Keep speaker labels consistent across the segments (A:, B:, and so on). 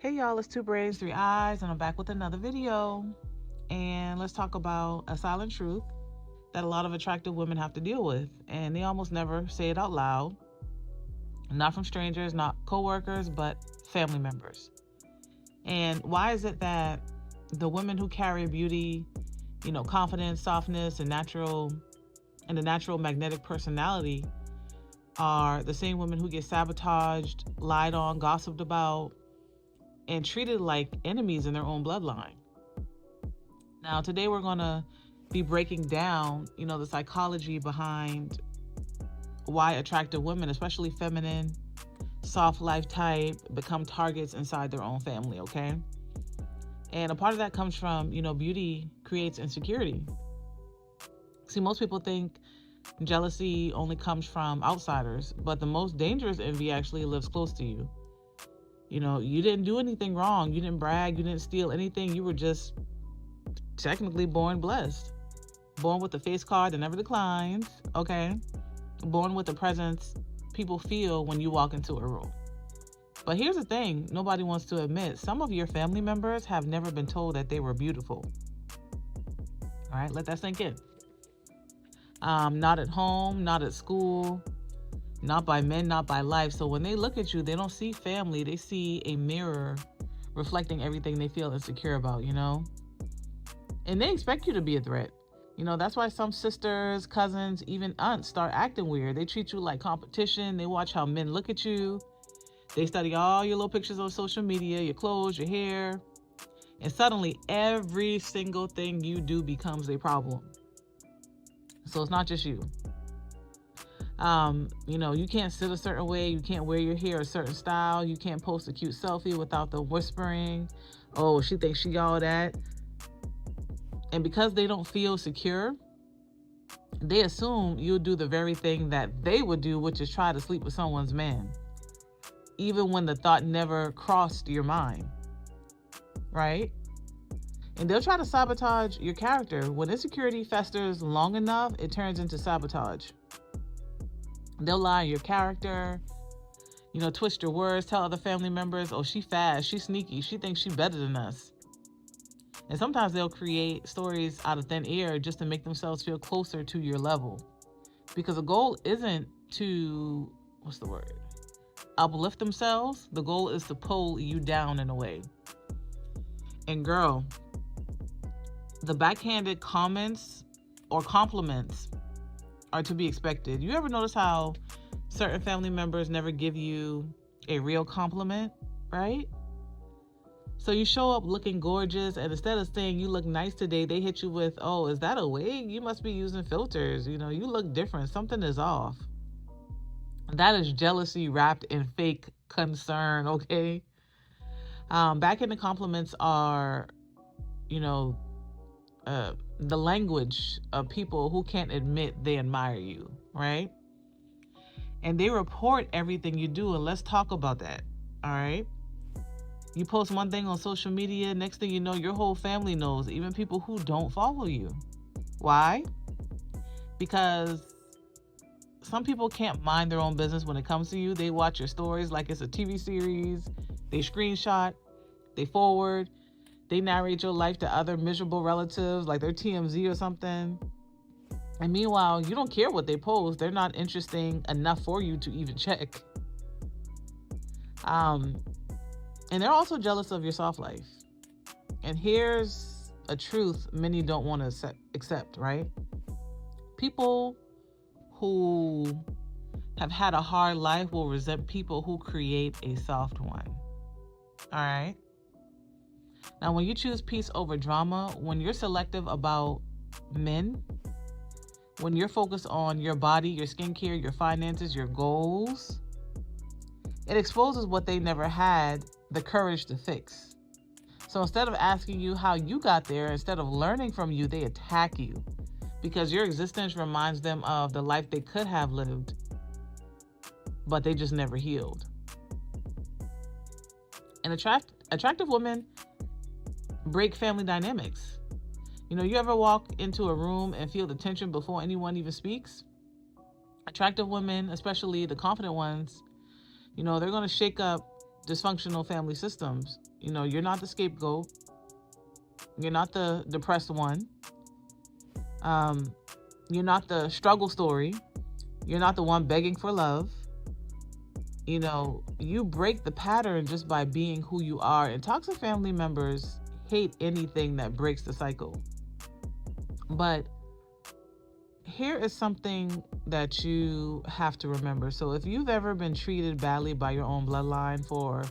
A: Hey y'all, it's Two Brains, Three Eyes, and I'm back with another video. And let's talk about a silent truth that a lot of attractive women have to deal with. And they almost never say it out loud. Not from strangers, not coworkers, but family members. And why is it that the women who carry beauty, confidence, softness, and the natural magnetic personality are the same women who get sabotaged, lied on, gossiped about, and treated like enemies in their own bloodline? Now, today we're going to be breaking down, the psychology behind why attractive women, especially feminine, soft life type, become targets inside their own family, okay? And a part of that comes from, beauty creates insecurity. See, most people think jealousy only comes from outsiders, but the most dangerous envy actually lives close to you. You didn't do anything wrong. You didn't brag. You didn't steal anything. You were just technically born blessed. Born with the face card that never declines, okay? Born with the presence people feel when you walk into a room. But here's the thing nobody wants to admit. Some of your family members have never been told that they were beautiful. All right, let that sink in. Not at home, not at school, not by men, not by life. So when they look at you, they don't see family. They see a mirror reflecting everything they feel insecure about, And they expect you to be a threat. That's why some sisters, cousins, even aunts start acting weird. They treat you like competition. They watch how men look at you. They study all your little pictures on social media, your clothes, your hair. And suddenly every single thing you do becomes a problem. So it's not just you. You can't sit a certain way. You can't wear your hair a certain style. You can't post a cute selfie without the whispering, oh, she thinks she all that. And because they don't feel secure, they assume you'll do the very thing that they would do, which is try to sleep with someone's man, even when the thought never crossed your mind, right? And they'll try to sabotage your character. When insecurity festers long enough, it turns into sabotage. They'll lie on your character, twist your words, tell other family members, oh, she fast, she sneaky, she thinks she better than us. And sometimes they'll create stories out of thin air just to make themselves feel closer to your level. Because the goal isn't to, uplift themselves. The goal is to pull you down in a way. And girl, the backhanded comments or compliments are to be expected. You ever notice how certain family members never give you a real compliment, right? So you show up looking gorgeous, and instead of saying you look nice today, they hit you with, oh, is that a wig? You must be using filters. You look different. Something is off. That is jealousy wrapped in fake concern, okay? Backhanded compliments are, the language of people who can't admit they admire you, right? And they report everything you do, and let's talk about that, all right? You post one thing on social media, next thing you know, your whole family knows, even people who don't follow you. Why? Because some people can't mind their own business when it comes to you. They watch your stories like it's a TV series. They screenshot, they forward, they narrate your life to other miserable relatives like they're TMZ or something. And meanwhile, you don't care what they post. They're not interesting enough for you to even check. And they're also jealous of your soft life. And here's a truth many don't want to accept, right? People who have had a hard life will resent people who create a soft one. All right? Now, when you choose peace over drama, when you're selective about men, when you're focused on your body, your skincare, your finances, your goals, it exposes what they never had the courage to fix. So instead of asking you how you got there, instead of learning from you, they attack you because your existence reminds them of the life they could have lived, but they just never healed. And attractive women break family dynamics. You ever walk into a room and feel the tension before anyone even speaks? Attractive women, especially the confident ones, they're going to shake up dysfunctional family systems. You know, you're not the scapegoat. You're not the depressed one. You're not the struggle story. You're not the one begging for love. You know, you break the pattern just by being who you are. And toxic family members hate anything that breaks the cycle. But here is something that you have to remember. So if you've ever been treated badly by your own bloodline for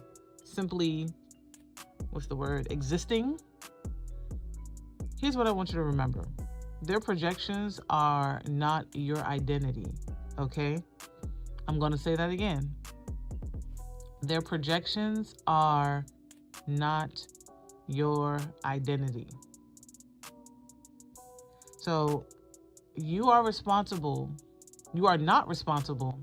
A: simply, existing, here's what I want you to remember. Their projections are not your identity, okay? I'm going to say that again. Their projections are not your identity. So you are not responsible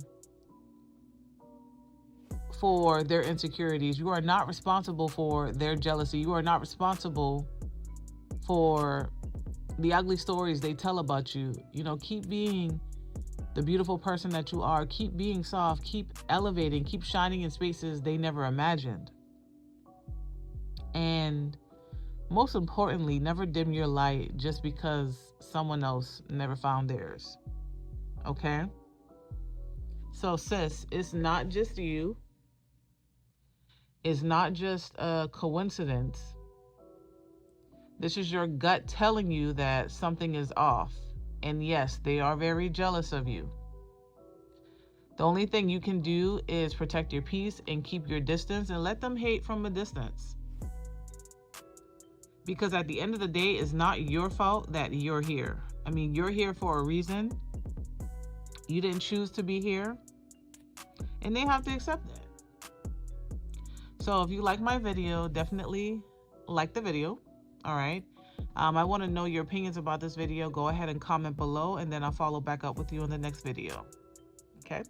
A: for their insecurities. You are not responsible for their jealousy. You are not responsible for the ugly stories they tell about you. You know, keep being the beautiful person that you are. Keep being soft. Keep elevating. Keep shining in spaces they never imagined. And most importantly, never dim your light just because someone else never found theirs. Okay? So, sis, it's not just you. It's not just a coincidence. This is your gut telling you that something is off. And yes, they are very jealous of you. The only thing you can do is protect your peace and keep your distance and let them hate from a distance. Because at the end of the day, it's not your fault that you're here. I mean, you're here for a reason. You didn't choose to be here. And they have to accept it. So if you like my video, definitely like the video. All right. I want to know your opinions about this video. Go ahead and comment below, and then I'll follow back up with you in the next video. Okay.